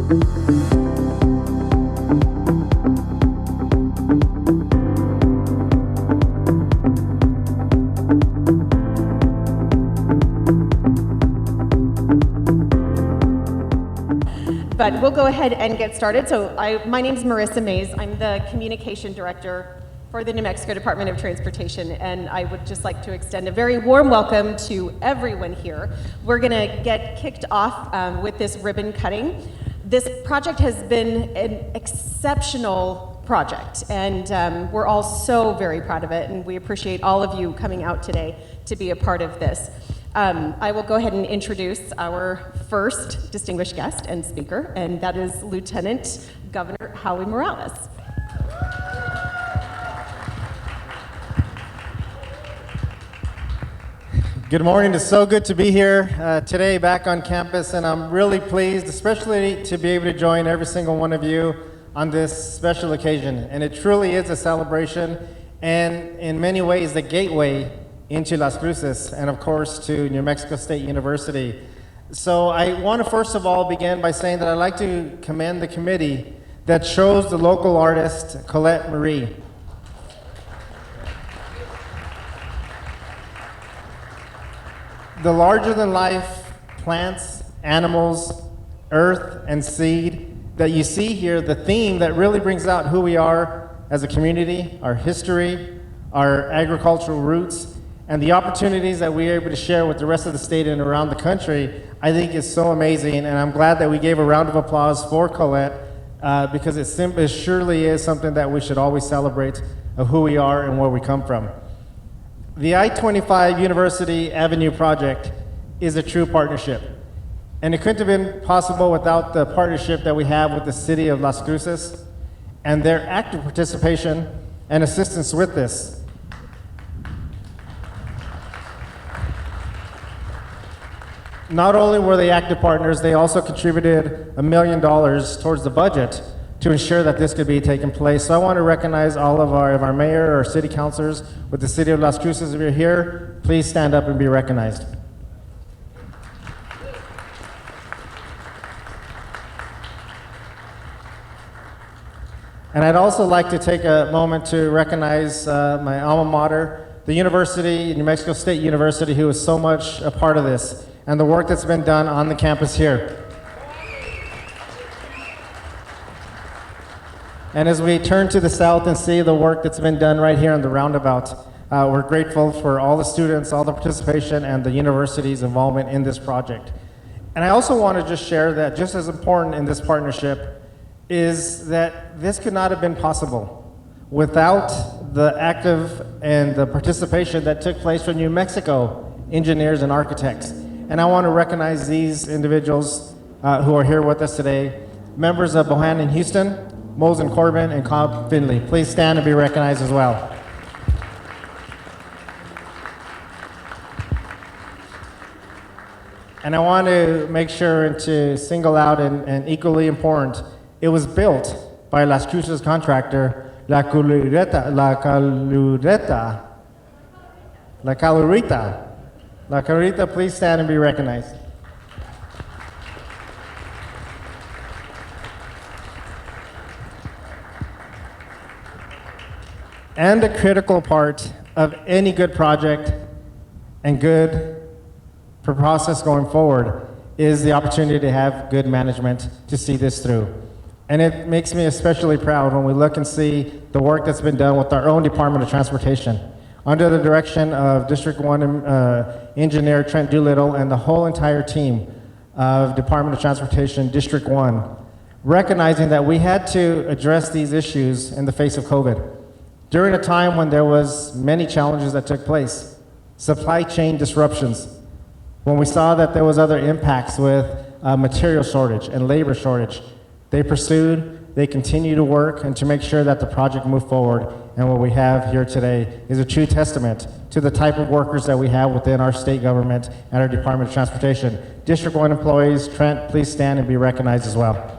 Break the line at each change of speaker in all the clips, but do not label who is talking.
But we'll go ahead and get started. So my name is Marissa Mays. I'm the Communication Director for the New Mexico Department of Transportation, and I would just like to extend a very warm welcome to everyone here. We're going to get kicked off with this ribbon cutting. This project has been an exceptional project, and we're all so very proud of it, and we appreciate all of you coming out today to be a part of this. I will go ahead and introduce our first distinguished guest and speaker, and that is Lieutenant Governor Howie Morales.
Good morning. It's so good to be here today back on campus, and I'm really pleased, especially to be able to join every single one of you on this special occasion. And it truly is a celebration, and in many ways, the gateway into Las Cruces, and of course to New Mexico State University. So I want to first of all begin by saying that I'd like to commend the committee that chose the local artist, Colette Marie. The larger-than-life plants, animals, earth, and seed that you see here, the theme that really brings out who we are as a community, our history, our agricultural roots, and the opportunities that we are able to share with the rest of the state and around the country, I think is so amazing. And I'm glad that we gave a round of applause for Colette because it surely is something that we should always celebrate of who we are and where we come from. The I-25 University Avenue project is a true partnership. And it couldn't have been possible without the partnership that we have with the city of Las Cruces and their active participation and assistance with this. Not only were they active partners, they also contributed $1 million towards the budget to ensure that this could be taking place. So I want to recognize all of our mayor or city councilors with the city of Las Cruces. If you're here, please stand up and be recognized. And I'd also like to take a moment to recognize my alma mater, the University, New Mexico State University, who is so much a part of this, and the work that's been done on the campus here. And as we turn to the south and see the work that's been done right here on the roundabout, we're grateful for all the students, all the participation, and the university's involvement in this project. And I also want to just share that just as important in this partnership is that this could not have been possible without the active and the participation that took place from New Mexico engineers and architects. And I want to recognize these individuals who are here with us today, members of Bohannon Houston, Mosen Corbin, and Cobb Finley. Please stand and be recognized as well. And I want to make sure to single out and equally important, it was built by Las Cruces contractor, La Calurita. La Carita, please stand and be recognized. And a critical part of any good project and good process going forward is the opportunity to have good management to see this through. And it makes me especially proud when we look and see the work that's been done with our own Department of Transportation, under the direction of District 1 engineer Trent Doolittle and the whole entire team of Department of Transportation District 1, recognizing that we had to address these issues in the face of COVID. During a time when there was many challenges that took place, supply chain disruptions, when we saw that there was other impacts with material shortage and labor shortage, they pursued, they continue to work and to make sure that the project moved forward. And what we have here today is a true testament to the type of workers that we have within our state government and our Department of Transportation. District 1 employees, Trent, please stand and be recognized as well.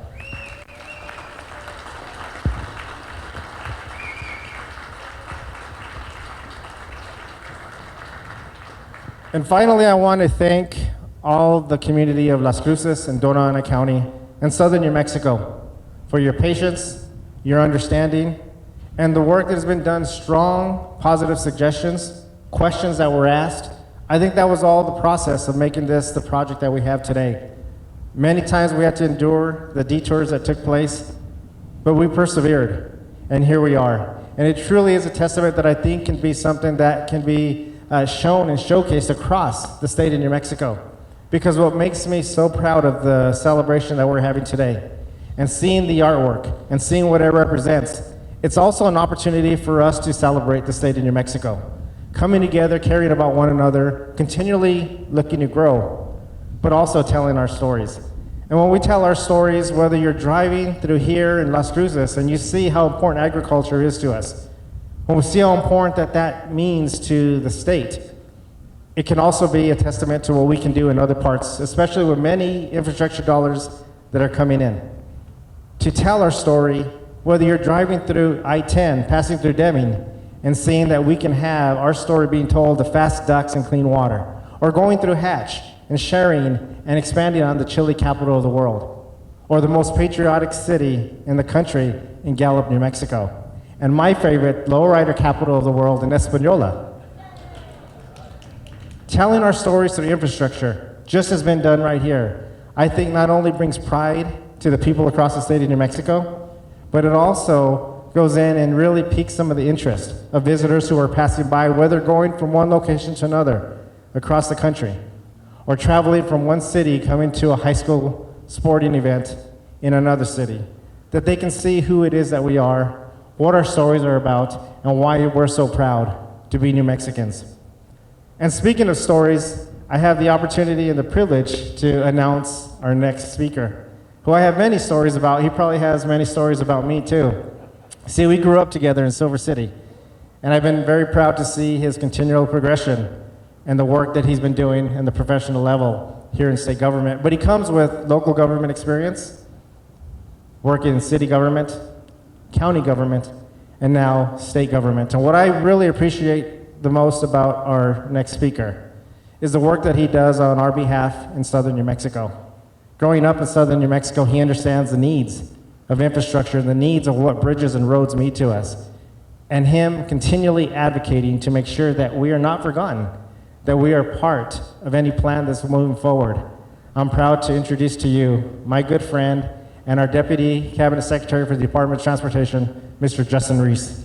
And finally, I want to thank all the community of Las Cruces and Dona Ana County and Southern New Mexico for your patience, your understanding, and the work that has been done, strong, positive suggestions, questions that were asked. I think that was all the process of making this the project that we have today. Many times we had to endure the detours that took place, but we persevered, and here we are. And it truly is a testament that I think can be something that can be shown and showcased across the state of New Mexico. Because what makes me so proud of the celebration that we're having today, and seeing the artwork, and seeing what it represents, it's also an opportunity for us to celebrate the state of New Mexico. Coming together, caring about one another, continually looking to grow, but also telling our stories. And when we tell our stories, whether you're driving through here in Las Cruces and you see how important agriculture is to us, when we see how important that means to the state, it can also be a testament to what we can do in other parts, especially with many infrastructure dollars that are coming in. To tell our story, whether you're driving through I-10, passing through Deming, and seeing that we can have our story being told of fast ducks and clean water, or going through Hatch and sharing and expanding on the chili capital of the world, or the most patriotic city in the country in Gallup, New Mexico, and my favorite lowrider capital of the world in Española. Telling our stories through infrastructure, just has been done right here, I think not only brings pride to the people across the state of New Mexico, but it also goes in and really piques some of the interest of visitors who are passing by, whether going from one location to another across the country, or traveling from one city coming to a high school sporting event in another city, that they can see who it is that we are, what our stories are about, and why we're so proud to be New Mexicans. And speaking of stories, I have the opportunity and the privilege to announce our next speaker, who I have many stories about. He probably has many stories about me too. See, we grew up together in Silver City, and I've been very proud to see his continual progression and the work that he's been doing in the professional level here in state government. But he comes with local government experience, working in city government, county government, and now state government. And what I really appreciate the most about our next speaker is the work that he does on our behalf in Southern New Mexico. Growing up in Southern New Mexico, he understands the needs of infrastructure, the needs of what bridges and roads mean to us, and him continually advocating to make sure that we are not forgotten, that we are part of any plan that's moving forward. I'm proud to introduce to you my good friend and our Deputy Cabinet Secretary for the Department of Transportation, Mr. Justin Reese.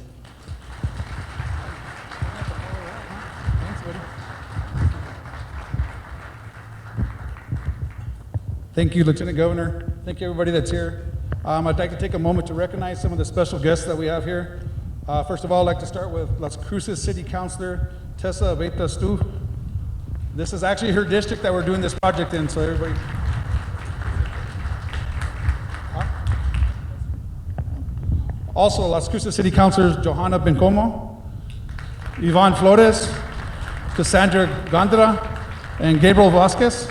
Thank you, Lieutenant Governor. Thank you, everybody that's here. I'd like to take a moment to recognize some of the special guests that we have here. First of all, I'd like to start with Las Cruces City Councilor Tessa Abeta Stu. This is actually her district that we're doing this project in, so everybody. Also, Las Cruces City Councilors Johanna Bencomo, Yvonne Flores, Cassandra Gondra, and Gabriel Vasquez.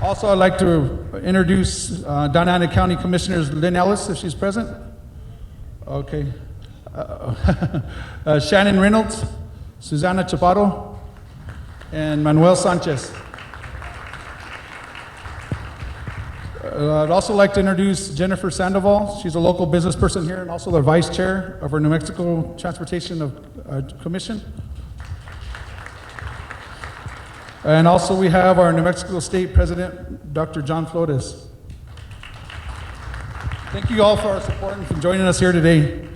Also, I'd like to introduce Doña County Commissioners Lynn Ellis, if she's present. Okay. Shannon Reynolds, Susana Chaparro, and Manuel Sanchez. I'd also like to introduce Jennifer Sandoval. She's a local business person here and also the vice chair of our New Mexico Transportation Commission. And also we have our New Mexico State President, Dr. John Flores. Thank you all for our support and for joining us here today.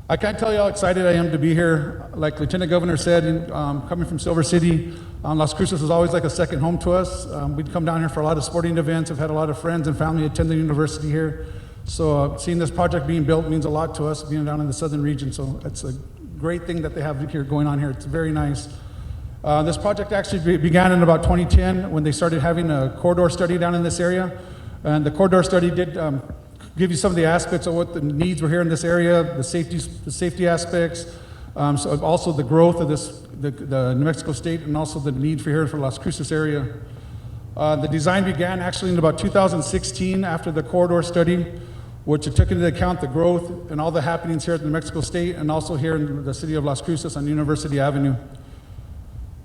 I can't tell you how excited I am to be here. Like Lieutenant Governor said, coming from Silver City, Las Cruces is always like a second home to us. We'd come down here for a lot of sporting events. I've had a lot of friends and family attend the university here. So seeing this project being built means a lot to us, being down in the southern region. So it's a great thing that they have here going on here. It's very nice. This project actually began in about 2010 when they started having a corridor study down in this area. And the corridor study did give you some of the aspects of what the needs were here in this area, the safety aspects, so also the growth of the New Mexico State, and also the need for here for Las Cruces area. The design began actually in about 2016 after the corridor study, which took into account the growth and all the happenings here at the New Mexico State and also here in the city of Las Cruces on University Avenue.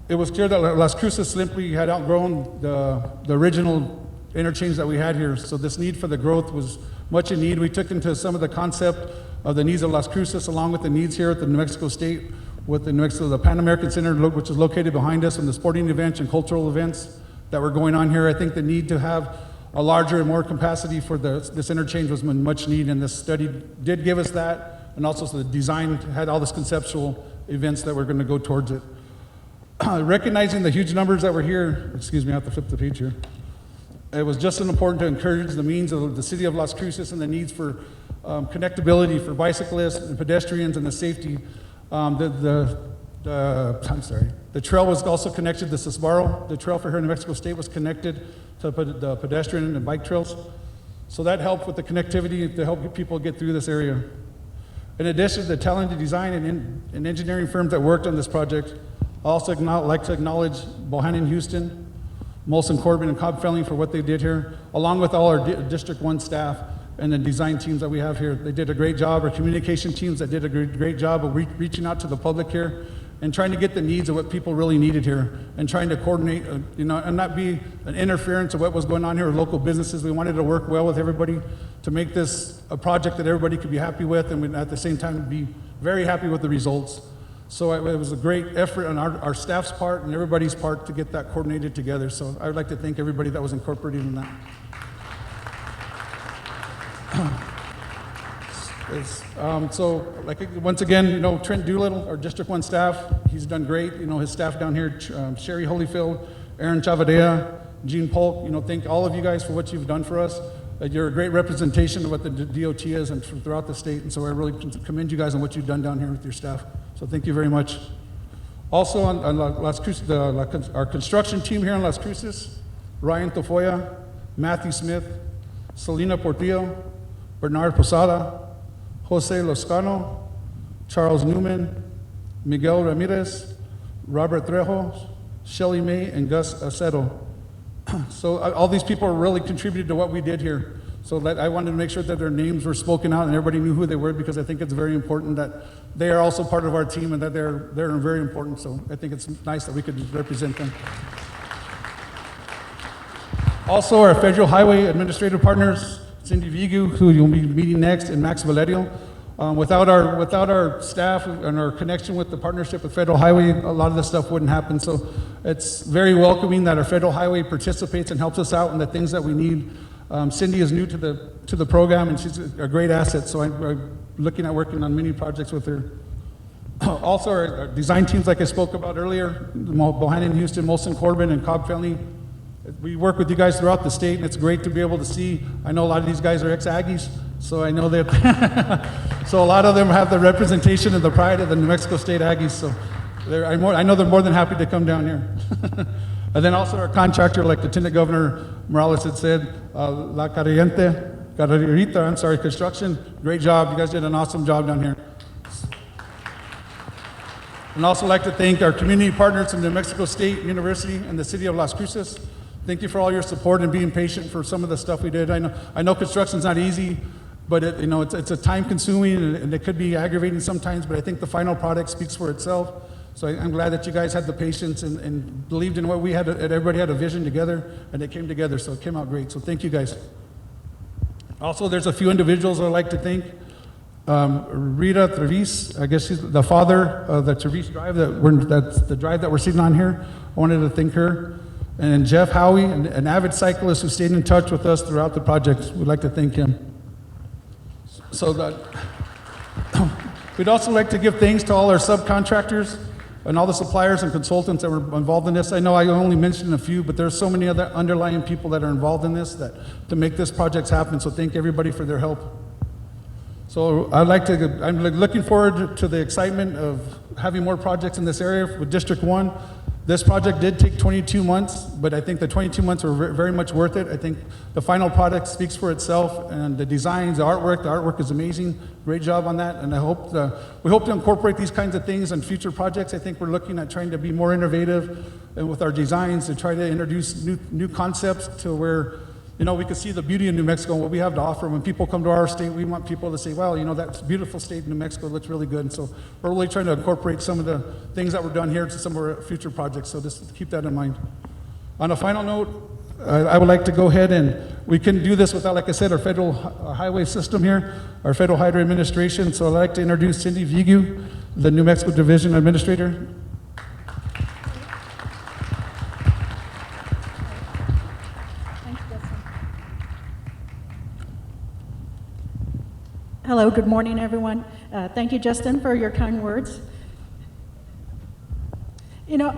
It was clear that Las Cruces simply had outgrown the original interchange that we had here. So this need for the growth was much in need. We took into some of the concept of the needs of Las Cruces along with the needs here at the New Mexico State with the Pan American Center, which is located behind us, and the sporting events and cultural events that were going on here. I think the need to have a larger and more capacity for this interchange was much needed, and this study did give us that, and also so the design had all this conceptual events that were going to go towards it. Recognizing the huge numbers that were here, excuse me, I have to flip the page here. It was just as important to encourage the means of the city of Las Cruces and the needs for connectability for bicyclists and pedestrians and the safety. The trail was also connected to Sisbaro. The trail for here in New Mexico State was connected to the pedestrian and bike trails. So that helped with the connectivity to help people get through this area. In addition to the talented design and engineering firms that worked on this project, I also like to acknowledge Bohannon Houston, Molson Corbin, and Cobb Felling for what they did here, along with all our District 1 staff and the design teams that we have here. They did a great job. Our communication teams that did a great job of reaching out to the public here and trying to get the needs of what people really needed here and trying to coordinate, and not be an interference of what was going on here with local businesses. We wanted to work well with everybody to make this a project that everybody could be happy with, and at the same time be very happy with the results. So it was a great effort on our staff's part and everybody's part to get that coordinated together. So I would like to thank everybody that was incorporated in that. Once again, Trent Doolittle, our District 1 staff, he's done great. His staff down here, Sherry Holyfield, Aaron Chavadea, Gene Polk, thank all of you guys for what you've done for us. You're a great representation of what the DOT is and throughout the state, and so I really commend you guys on what you've done down here with your staff. So thank you very much. Also on Las Cruces, our construction team here in Las Cruces, Ryan Tofoya, Matthew Smith, Selena Portillo, Bernard Posada, Jose Loscano, Charles Newman, Miguel Ramirez, Robert Trejo, Shelly May, and Gus Aceto. So all these people really contributed to what we did here. So that I wanted to make sure that their names were spoken out and everybody knew who they were, because I think it's very important that they are also part of our team and that they're very important. So I think it's nice that we could represent them. Also, our federal highway administrative partners, Cindy Vigu, who you'll be meeting next, and Max Valerio. Without our staff and our connection with the partnership with Federal Highway, a lot of this stuff wouldn't happen. So it's very welcoming that our Federal Highway participates and helps us out in the things that we need. Cindy is new to the program, and she's a great asset. So I'm looking at working on many projects with her. Also, our design teams, like I spoke about earlier, Bohannon, Houston, Molson Corbin, and Cobb Felling. We work with you guys throughout the state, and it's great to be able to see. I know a lot of these guys are ex-Aggies, so I know that. So a lot of them have the representation and the pride of the New Mexico State Aggies. So I know they're more than happy to come down here. And then also our contractor, like Lieutenant Governor Morales had said, La Carrerita, construction. Great job. You guys did an awesome job down here. And also like to thank our community partners from New Mexico State University and the city of Las Cruces. Thank you for all your support and being patient for some of the stuff we did. I know construction's not easy, but it's a time-consuming and it could be aggravating sometimes. But I think the final product speaks for itself. So I'm glad that you guys had the patience and believed in what we had. Everybody had a vision together, and it came together. So it came out great. So thank you guys. Also, there's a few individuals I'd like to thank. Rita Trevis, I guess she's the father of the Trevis Drive that's the drive that we're sitting on here. I wanted to thank her. And Jeff Howie, an avid cyclist who stayed in touch with us throughout the project. We'd like to thank him. So we'd also like to give thanks to all our subcontractors and all the suppliers and consultants that were involved in this. I know I only mentioned a few, but there's so many other underlying people that are involved in this to make this project happen. So thank everybody for their help. So I'm looking forward to the excitement of having more projects in this area with District 1. This project did take 22 months, but I think the 22 months were very much worth it. I think the final product speaks for itself, and the designs, the artwork is amazing. Great job on that, and we hope to incorporate these kinds of things in future projects. I think we're looking at trying to be more innovative and with our designs to try to introduce new concepts to where we can see the beauty of New Mexico and what we have to offer. When people come to our state, we want people to say, wow, that beautiful state of New Mexico looks really good. And so we're really trying to incorporate some of the things that were done here to some of our future projects. So just keep that in mind. On a final note, I would like to go ahead and we can do this without, like I said, our federal highway system here, our Federal Highway Administration. So I'd like to introduce Cindy Vigu, the New Mexico Division Administrator.
Hello, good morning, everyone. Thank you, Justin, for your kind words. You know,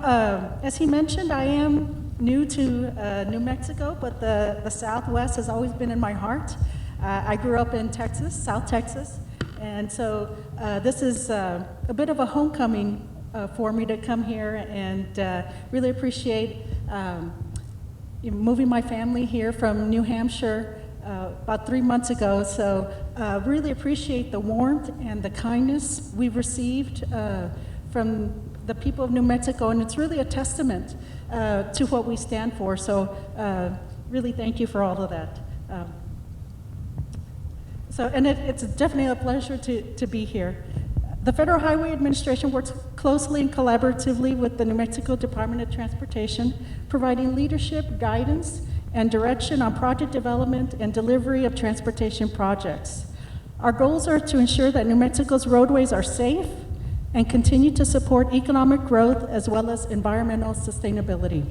as he mentioned, I am new to New Mexico, but the Southwest has always been in my heart. I grew up in Texas, South Texas, and so this is a bit of a homecoming for me to come here and really appreciate moving my family here from New Hampshire about 3 months ago, so really appreciate the warmth and the kindness we've received from the people of New Mexico, and it's really a testament to what we stand for, so really thank you for all of that. It's definitely a pleasure to be here. The Federal Highway Administration works closely and collaboratively with the New Mexico Department of Transportation, providing leadership, guidance, and direction on project development and delivery of transportation projects. Our goals are to ensure that New Mexico's roadways are safe and continue to support economic growth as well as environmental sustainability.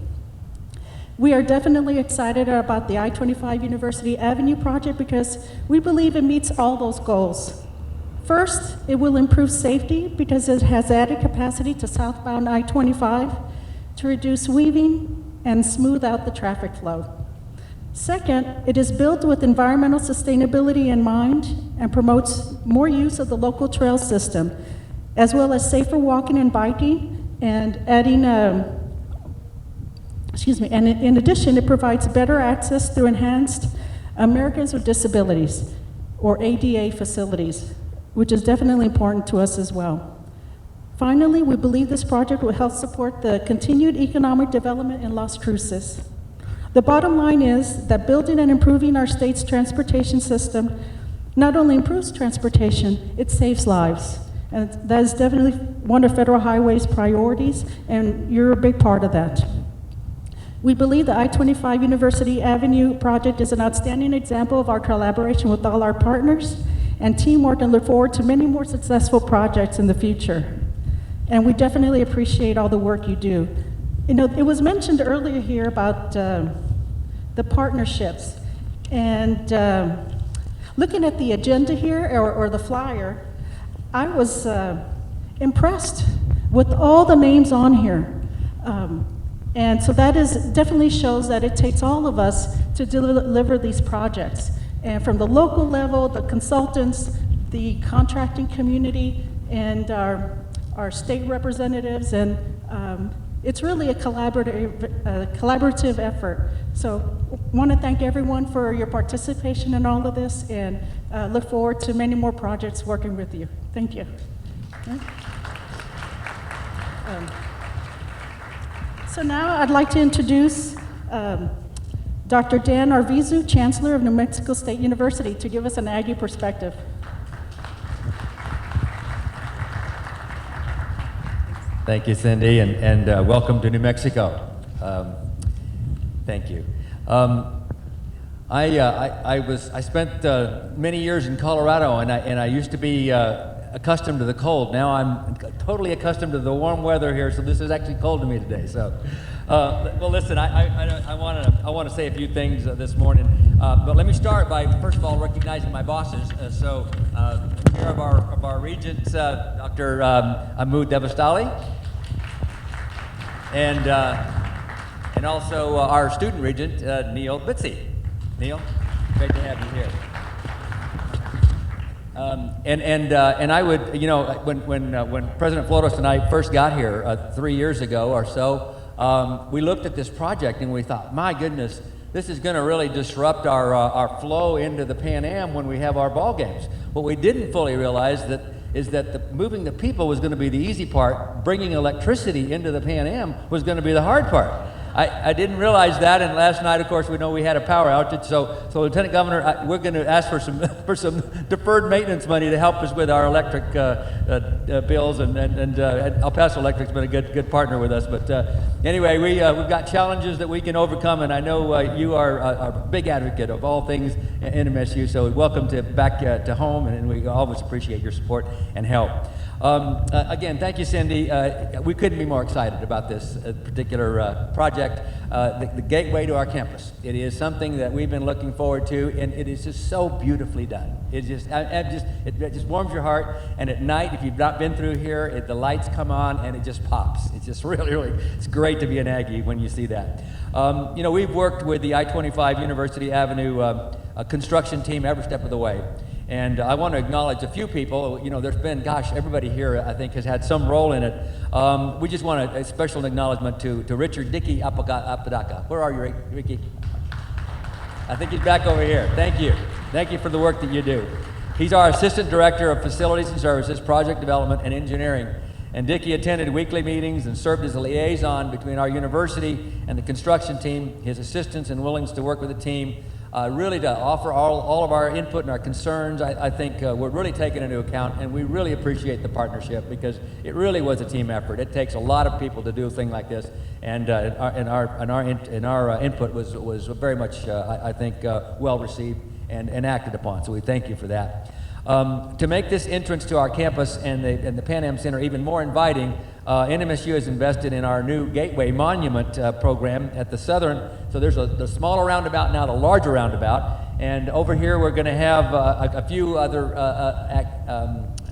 We are definitely excited about the I-25 University Avenue project because we believe it meets all those goals. First, it will improve safety because it has added capacity to southbound I-25 to reduce weaving and smooth out the traffic flow. Second, it is built with environmental sustainability in mind and promotes more use of the local trail system, as well as safer walking and biking, and adding, and in addition, it provides better access through enhanced Americans with Disabilities, or ADA facilities, which is definitely important to us as well. Finally, we believe this project will help support the continued economic development in Las Cruces. The bottom line is that building and improving our state's transportation system not only improves transportation, it saves lives. And that is definitely one of Federal Highway's priorities, and you're a big part of that. We believe the I-25 University Avenue project is an outstanding example of our collaboration with all our partners and teamwork, and look forward to many more successful projects in the future. And we definitely appreciate all the work you do. You know, it was mentioned earlier here about the partnerships, and looking at the agenda here, or the flyer, I was impressed with all the names on here. And so that definitely shows that it takes all of us to deliver these projects. And from the local level, the consultants, the contracting community, and our state representatives, and it's really a collaborative effort. So want to thank everyone for your participation in all of this, and look forward to many more projects working with you. Thank you. So now I'd like to introduce Dr. Dan Arvizu, Chancellor of New Mexico State University, to give us an Aggie perspective.
Thank you, Cindy, and welcome to New Mexico. Thank you. I spent many years in Colorado, and I used to be accustomed to the cold. Now I'm totally accustomed to the warm weather here, so this is actually cold to me today. So, well, listen, I want to say a few things this morning, but let me start by first of all recognizing my bosses. Chair of our regents, Dr. Amu Devastali, and also our student regent, Neil Bitzy. Neil, great to have you here. And I would, you know, when President Flores and I first got here 3 years ago or so, we looked at this project and we thought, my goodness, this is going to really disrupt our flow into the Pan Am when we have our ball games. What we didn't fully realize is that moving the people was going to be the easy part. Bringing electricity into the Pan Am was going to be the hard part. I didn't realize that, and last night, of course, we know we had a power outage. So Lieutenant Governor, we're going to ask for some for some deferred maintenance money to help us with our electric bills, and El Paso Electric's been a good partner with us. But anyway, we've got challenges that we can overcome, and I know you are a big advocate of all things NMSU. So welcome back to home, and we always appreciate your support and help. Again, thank you, Cindy. We couldn't be more excited about this particular project, the gateway to our campus. It is something that we've been looking forward to, and it is just so beautifully done. It just warms your heart. And at night, if you've not been through here, the lights come on and it just pops. It's just really, it's great to be an Aggie when you see that. You know, we've worked with the I-25 University Avenue construction team every step of the way. And I want to acknowledge a few people. You know, there's been, gosh, everybody here, I think, has had some role in it. We just want a special acknowledgement to Richard Dickey Apodaca. Where are you, Ricky? I think he's back over here. Thank you. Thank you for the work that you do. He's our Assistant Director of Facilities and Services, Project Development and Engineering. And Dickey attended weekly meetings and served as a liaison between our university and the construction team, his assistance and willingness to work with the team. Really to offer all of our input and our concerns. I think we're really taken into account, and we really appreciate the partnership because it really was a team effort. It takes a lot of people to do a thing like this, and our input was very much, I think, well received and acted upon. So we thank you for that. To make this entrance to our campus and the Pan Am Center even more inviting, NMSU has invested in our new Gateway Monument program at the southern. So there's the smaller roundabout now, the larger roundabout, and over here we're going to have a few other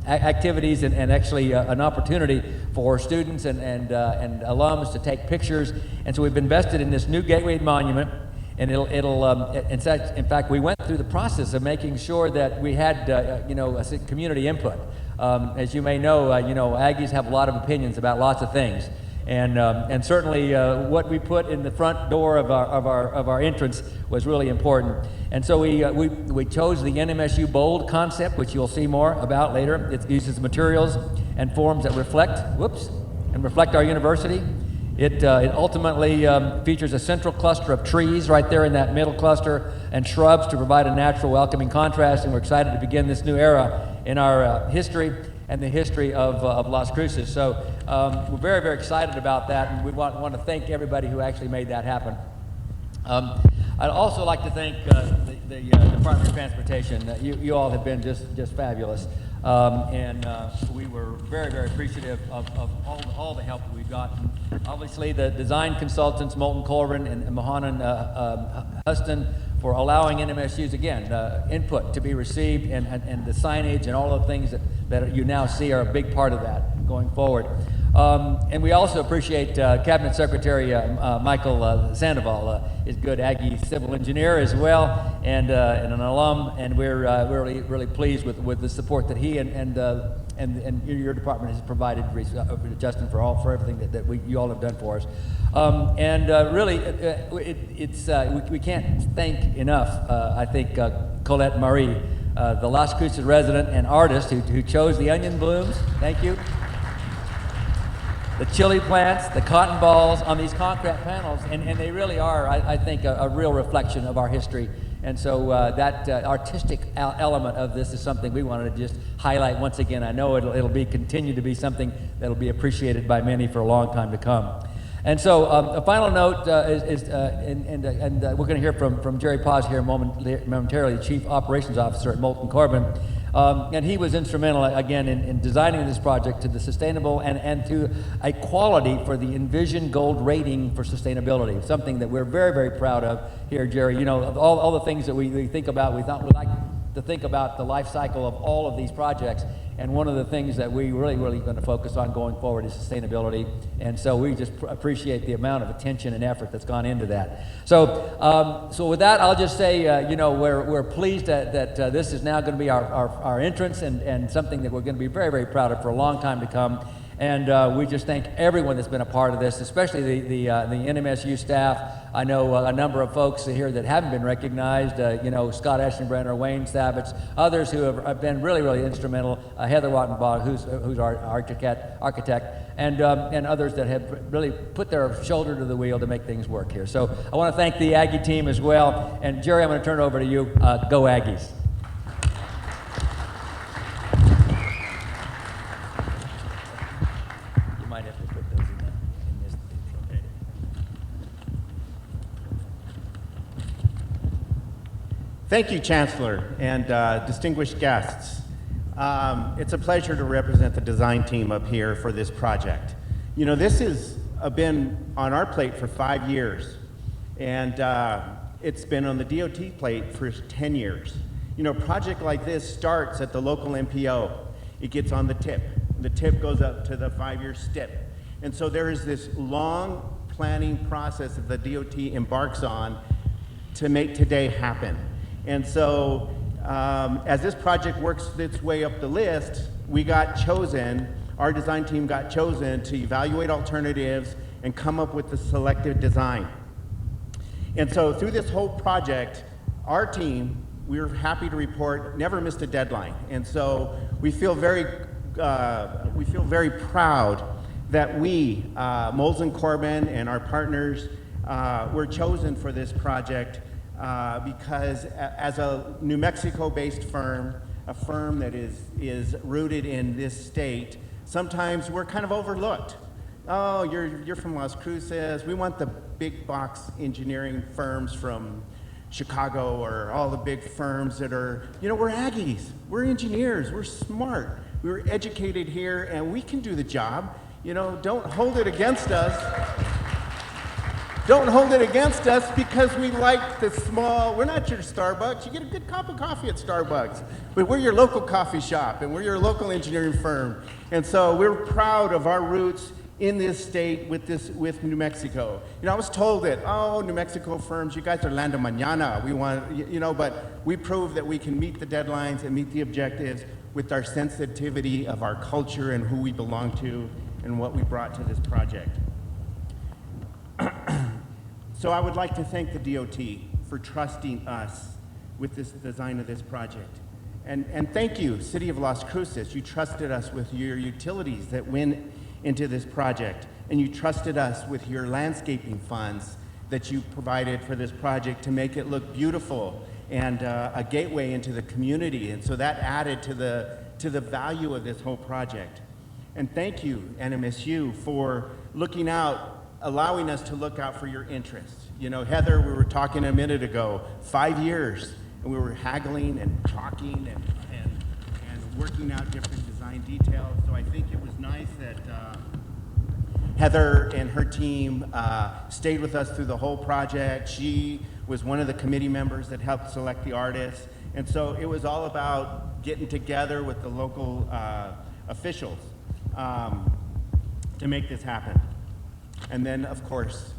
activities and actually an opportunity for students and alums to take pictures. And so we've invested in this new Gateway Monument. And in fact, we went through the process of making sure that we had, community input. As you may know, Aggies have a lot of opinions about lots of things, and certainly what we put in the front door of our entrance was really important. And so we chose the NMSU Bold concept, which you'll see more about later. It uses materials and forms that reflect our university. It ultimately features a central cluster of trees right there in that middle cluster and shrubs to provide a natural, welcoming contrast, and we're excited to begin this new era in our history and the history of Las Cruces. So we're very, very excited about that, and we want to thank everybody who actually made that happen. I'd also like to thank the Department of Transportation. You all have been just fabulous. We were very, very appreciative of all the help that we've gotten. Obviously, the design consultants, Moulton Colburn and Mohanan Huston, for allowing NMSU's, again, input to be received, and the signage and all the things that you now see are a big part of that going forward. And we also appreciate Cabinet Secretary Michael Sandoval, is good Aggie civil engineer as well, and an alum, and we're really pleased with the support that he and your department has provided, Justin, for everything that you all have done for us. Really, we can't thank enough, I think, Colette Marie, the Las Cruces resident and artist who chose the onion blooms. Thank you. The chili plants, the cotton balls on these concrete panels, and they really are, I think, a real reflection of our history. And so that artistic element of this is something we wanted to just highlight once again. I know it'll continue to be something that'll be appreciated by many for a long time to come. And so a final note we're going to hear from Jerry Paz here momentarily, Chief Operations Officer at Moulton Colburn. And he was instrumental, again, in designing this project to the sustainable and to a quality for the Envision Gold rating for sustainability, something that we're very, very proud of here, Jerry. You know, all the things that we think about, we like to think about the life cycle of all of these projects. And one of the things that we really going to focus on going forward is sustainability. And so we just appreciate the amount of attention and effort that's gone into that. So, so with that, I'll just say, we're pleased that this is now going to be our entrance and something that we're going to be very, very proud of for a long time to come. And we just thank everyone that's been a part of this, especially the NMSU staff. I know a number of folks here that haven't been recognized, Scott Eschenbrenner, Wayne Savage, others who have been really, really instrumental, Heather Wattenbach, who's our architect, and others that have really put their shoulder to the wheel to make things work here. So I want to thank the Aggie team as well. And Jerry, I'm going to turn it over to you. Go Aggies. You might have to put those in this. Okay.
Thank you, Chancellor, and distinguished guests. It's a pleasure to represent the design team up here for this project. You know, this has been on our plate for 5 years, and it's been on the DOT plate for 10 years. You know, a project like this starts at the local MPO. It gets on the tip. The tip goes up to the 5-year STIP. And so there is this long planning process that the DOT embarks on to make today happen. And so as this project works its way up the list, we got chosen, our design team got chosen to evaluate alternatives and come up with the selected design. And so through this whole project, our team, we were happy to report, never missed a deadline. And so we feel very proud that we, Moles and Corbin and our partners, were chosen for this project because as a New Mexico-based firm, a firm that is rooted in this state, sometimes we're kind of overlooked. Oh, you're from Las Cruces. We want the big box engineering firms from Chicago or all the big firms that are, you know, we're Aggies, we're engineers, we're smart, we were educated here and we can do the job. You know, don't hold it against us. Don't hold it against us because we like the small, we're not your Starbucks. You get a good cup of coffee at Starbucks, but we're your local coffee shop and we're your local engineering firm. And so we're proud of our roots in this state with New Mexico. You know, I was told that, oh, New Mexico firms, you guys are lando mañana. We want, you know, but we prove that we can meet the deadlines and meet the objectives with our sensitivity of our culture and who we belong to and what we brought to this project. So I would like to thank the DOT for trusting us with this design of this project. And thank you, City of Las Cruces. You trusted us with your utilities that went into this project, and you trusted us with your landscaping funds that you provided for this project to make it look beautiful and a gateway into the community. And so that added to the value of this whole project. And thank you, NMSU, for looking out, allowing us to look out for your interests. You know, Heather, we were talking a minute ago, 5 years, and we were haggling and talking and working out different design details. So I think it was nice that Heather and her team stayed with us through the whole project. She was one of the committee members that helped select the artists. And so it was all about getting together with the local officials to make this happen. And then, of course,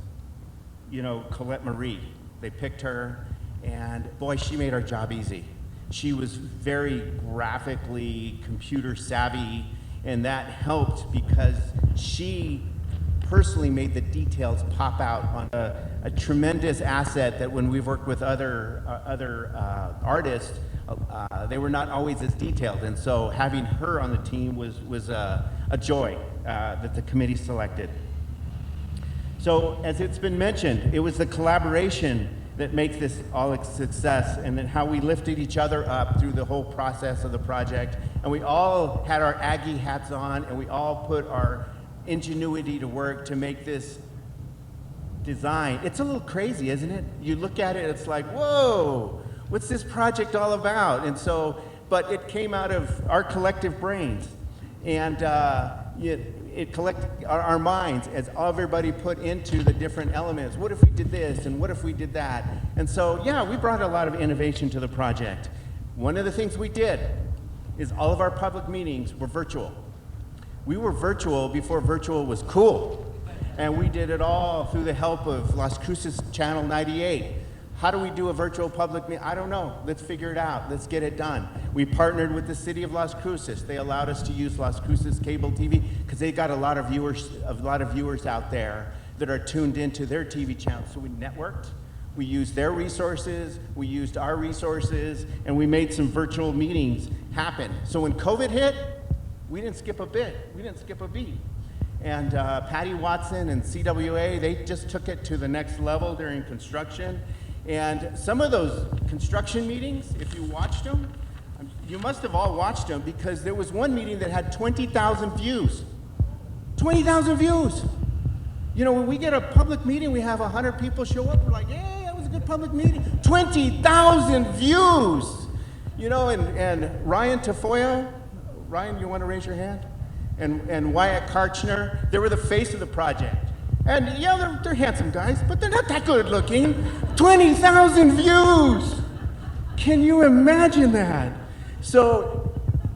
you know, Colette Marie, they picked her, and boy, she made our job easy. She was very graphically computer savvy, and that helped because she personally made the details pop out on a tremendous asset that when we've worked with other artists, they were not always as detailed. And so having her on the team was a joy that the committee selected. So as it's been mentioned, it was the collaboration that makes this all a success, and then how we lifted each other up through the whole process of the project. And we all had our Aggie hats on, and we all put our ingenuity to work to make this design. It's a little crazy, isn't it? You look at it, it's like, whoa, what's this project all about? And so, but it came out of our collective brains. And it collected our minds as everybody put into the different elements. What if we did this, and what if we did that? And so, yeah, we brought a lot of innovation to the project. One of the things we did is all of our public meetings were virtual. We were virtual before virtual was cool. And we did it all through the help of Las Cruces Channel 98. How do we do a virtual public meeting? I don't know. Let's figure it out. Let's get it done. We partnered with the City of Las Cruces. They allowed us to use Las Cruces cable TV because they got a lot of viewers out there that are tuned into their TV channel. So we networked. We used their resources. We used our resources, and we made some virtual meetings happen. So when COVID hit, we didn't skip a bit. We didn't skip a beat. And Patty Watson and CWA, they just took it to the next level during construction. And some of those construction meetings, if you watched them, you must have all watched them, because there was one meeting that had 20,000 views. 20,000 views. You know, when we get a public meeting, we have 100 people show up, we're like, yeah, that was a good public meeting. 20,000 views! You know, and Ryan Tafoya, Ryan, you want to raise your hand? And Wyatt Karchner, they were the face of the project. And yeah, they're handsome guys, but they're not that good looking. 20,000 views! Can you imagine that? So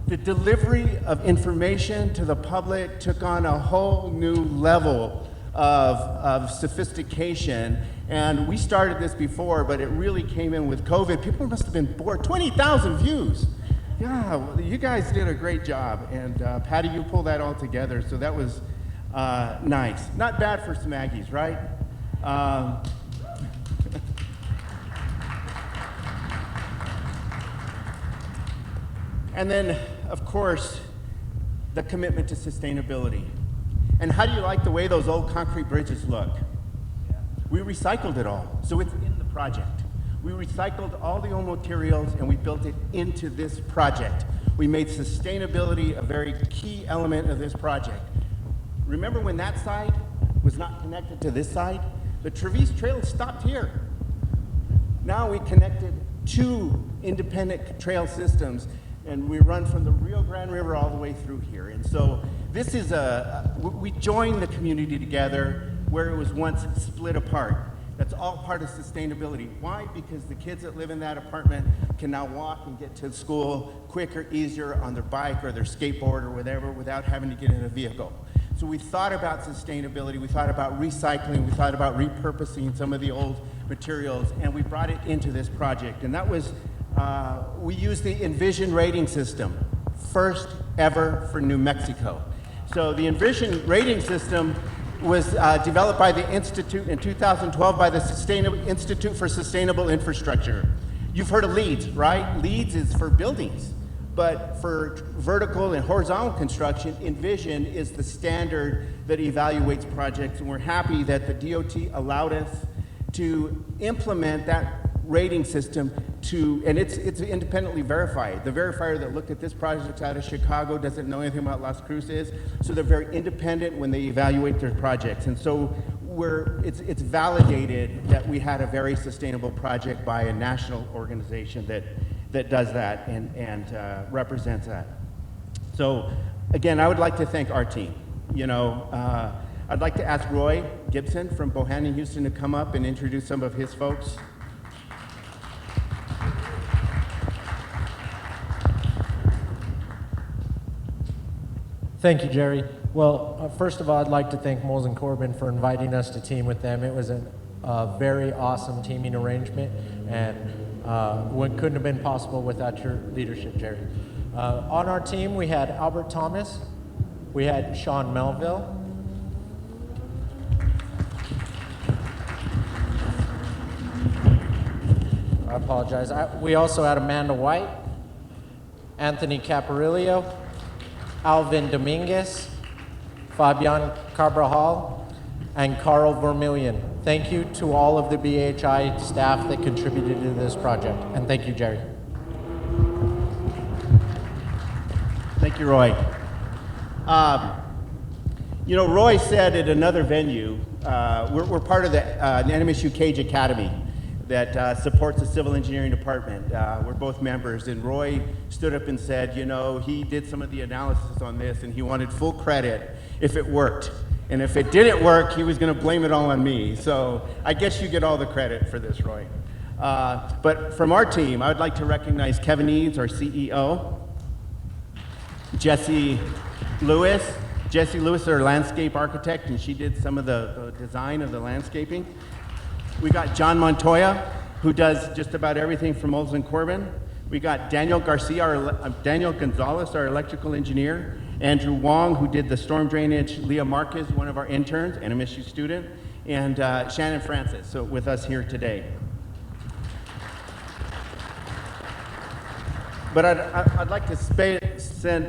the delivery of information to the public took on a whole new level of sophistication. And we started this before, but it really came in with COVID. People must have been bored. 20,000 views. Yeah, well, you guys did a great job. And Patty, you pulled that all together. So that was nice. Not bad for some Aggies, right? And then, of course, the commitment to sustainability. And how do you like the way those old concrete bridges look? We recycled it all, so it's in the project. We recycled all the old materials and we built it into this project. We made sustainability a very key element of this project. Remember when that side was not connected to this side? The Traverse Trail stopped here. Now we connected two independent trail systems, and we run from the Rio Grande River all the way through here. And so this is we joined the community together where it was once split apart. That's all part of sustainability. Why? Because the kids that live in that apartment can now walk and get to school quicker, easier on their bike or their skateboard or whatever without having to get in a vehicle. So we thought about sustainability, we thought about recycling, we thought about repurposing some of the old materials, and we brought it into this project. And that was we used the Envision rating system, first ever for New Mexico. So the Envision rating system was developed by the Institute in 2012 by the Institute for Sustainable Infrastructure. You've heard of LEEDs, right? LEEDs is for buildings, but for vertical and horizontal construction, Envision is the standard that evaluates projects, and we're happy that the DOT allowed us to implement that rating system and it's independently verified. The verifier that looked at this project out of Chicago doesn't know anything about Las Cruces, so they're very independent when they evaluate their projects. And so it's validated that we had a very sustainable project by a national organization that does that and represents that. So again, I would like to thank our team. You know, I'd like to ask Roy Gibson from Bohannon, Houston to come up and introduce some of his folks.
Thank you, Jerry. Well, first of all, I'd like to thank Moles and Corbin for inviting us to team with them. It was a very awesome teaming arrangement, and what couldn't have been possible without your leadership, Jerry. On our team, we had Albert Thomas, we had Sean Melville, I apologize. We also had Amanda White, Anthony Caparillo, Alvin Dominguez, Fabian Carvajal, and Carl Vermillion. Thank you to all of the BHI staff that contributed to this project, and thank you, Jerry.
Thank you, Roy. You know, Roy said at another venue, we're part of the NMSU Cage Academy that supports the civil engineering department. We're both members, and Roy stood up and said, you know, he did some of the analysis on this and he wanted full credit if it worked. And if it didn't work, he was gonna blame it all on me. So I guess you get all the credit for this, Roy. But from our team, I would like to recognize Kevin Eads, our CEO, Jesse Lewis. Jesse Lewis is our landscape architect, and she did some of the design of the landscaping. We got John Montoya, who does just about everything for Moles and Corbin. We got Daniel Garcia, Daniel Gonzalez, our electrical engineer. Andrew Wong, who did the storm drainage. Leah Marquez, one of our interns, an MSU student. And Shannon Francis, so with us here today. But I'd like to send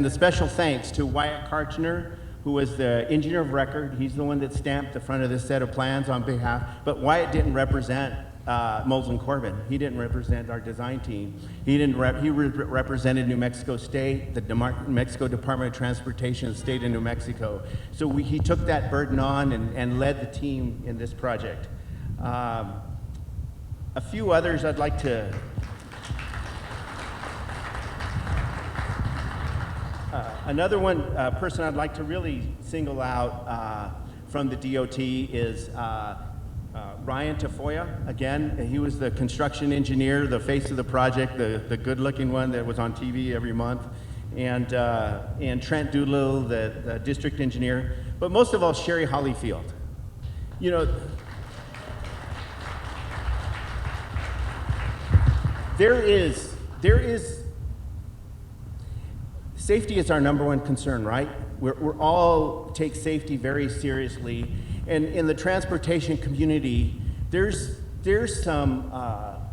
a special thanks to Wyatt Karchner, who was the engineer of record. He's the one that stamped the front of this set of plans on behalf, but Wyatt didn't represent Molson Corbin. He didn't represent our design team. He represented New Mexico State, the New Mexico Department of Transportation, the state of New Mexico. So he took that burden on and led the team in this project. A few others I'd like to another person I'd like to really single out from the DOT is Ryan Tafoya. Again, he was the construction engineer, the face of the project, the good-looking one that was on TV every month, and Trent Doolittle, the district engineer, but most of all, Sherry Hollyfield. You know, there is safety is our number one concern, right? We're all take safety very seriously, and in the transportation community, there's some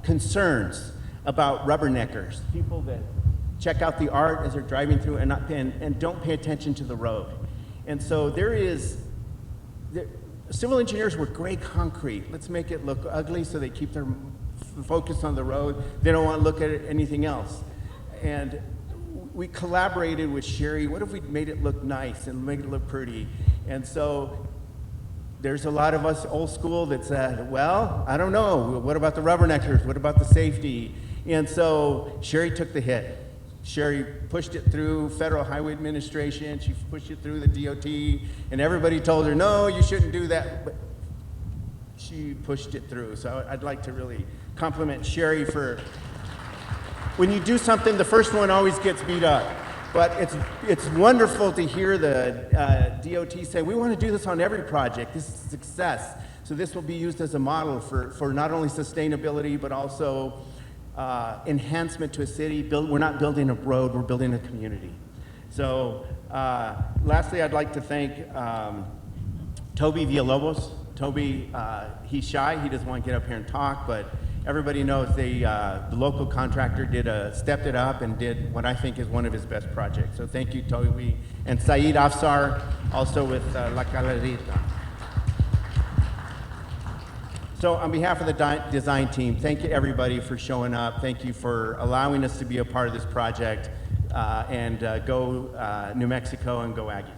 concerns about rubberneckers, people that check out the art as they're driving through and don't pay attention to the road. And so civil engineers were great concrete. Let's make it look ugly so they keep their focus on the road. They don't want to look at anything else. And we collaborated with Sherry. What if we made it look nice and make it look pretty? And so there's a lot of us old school that said, well, I don't know. What about the rubberneckers? What about the safety? And so Sherry took the hit. Sherry pushed it through Federal Highway Administration. She pushed it through the DOT, and everybody told her, no, you shouldn't do that. But she pushed it through. So I'd like to really compliment Sherry for, when you do something, the first one always gets beat up. But it's wonderful to hear the DOT say, we want to do this on every project. This is success. So this will be used as a model for not only sustainability, but also enhancement to a city. We're not building a road, we're building a community. So lastly, I'd like to thank Toby Villalobos. Toby, he's shy, he doesn't want to get up here and talk, but everybody knows the local contractor stepped it up and did what I think is one of his best projects. So thank you, Toby. And Saeed Afsar, also with La Calarita. So on behalf of the design team, thank you everybody for showing up. Thank you for allowing us to be a part of this project. And go New Mexico and go Aggies.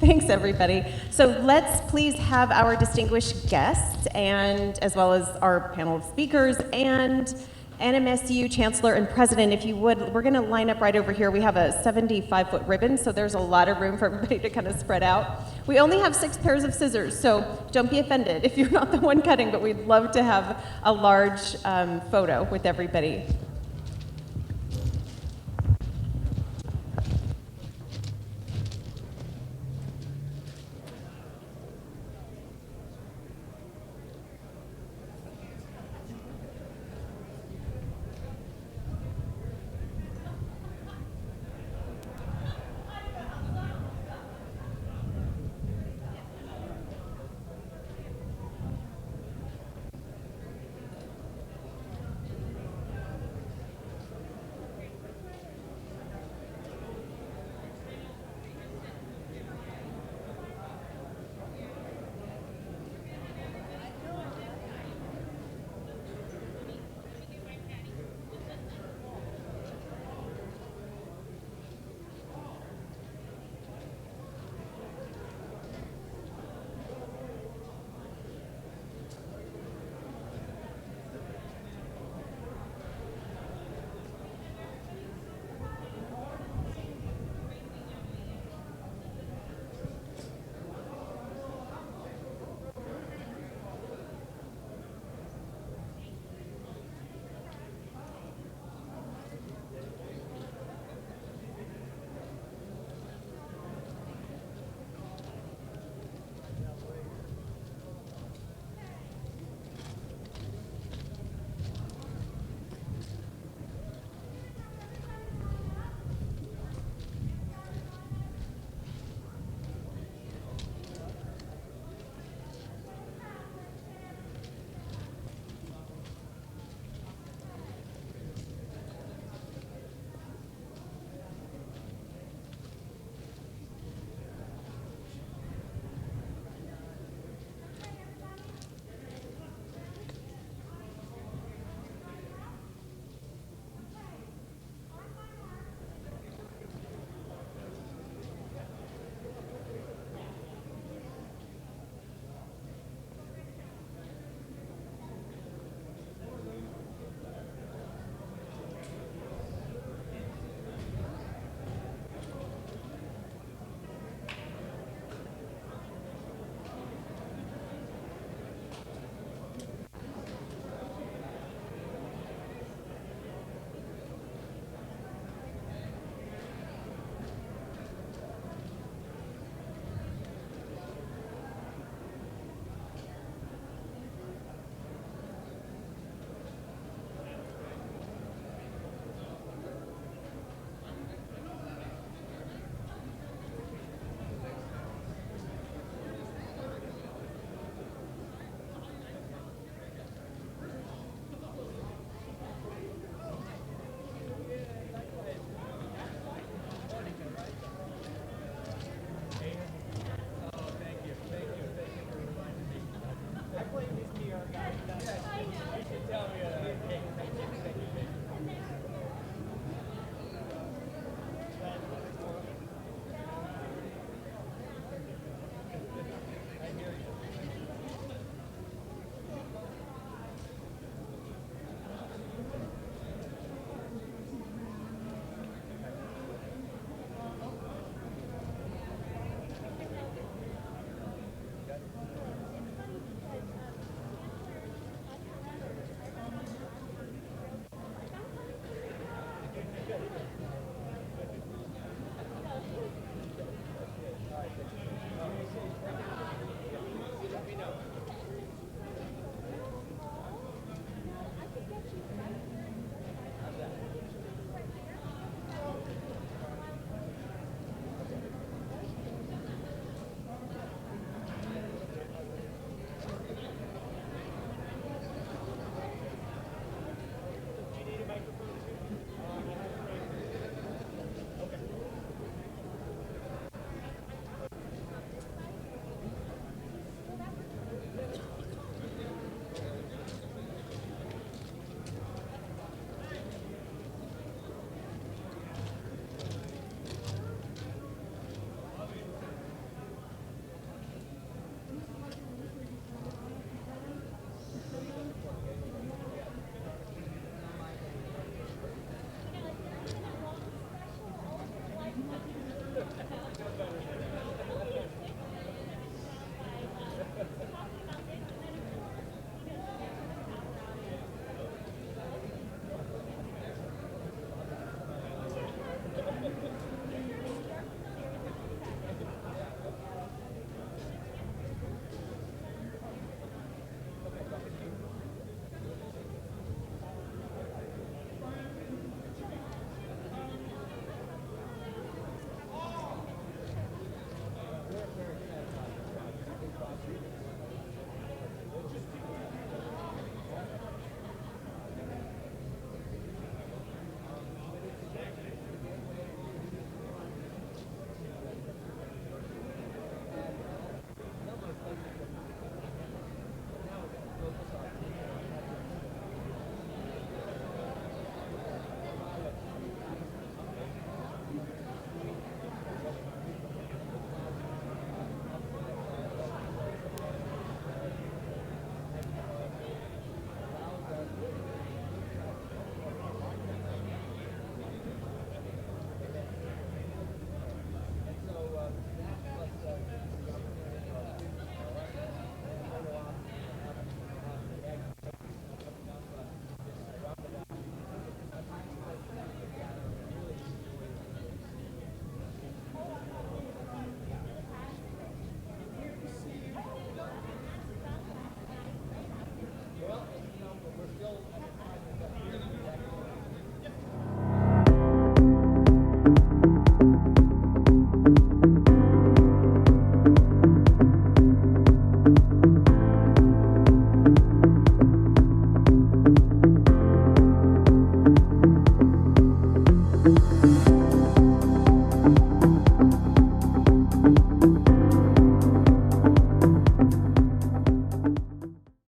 Thanks, everybody. So let's please have our distinguished guests, and as well as our panel of speakers, and NMSU Chancellor and President, if you would, we're going to line up right over here. We have a 75-foot ribbon, so there's a lot of room for everybody to kind of spread out. We only have 6 pairs of scissors, so don't be offended if you're not the one cutting, but we'd love to have a large photo with everybody.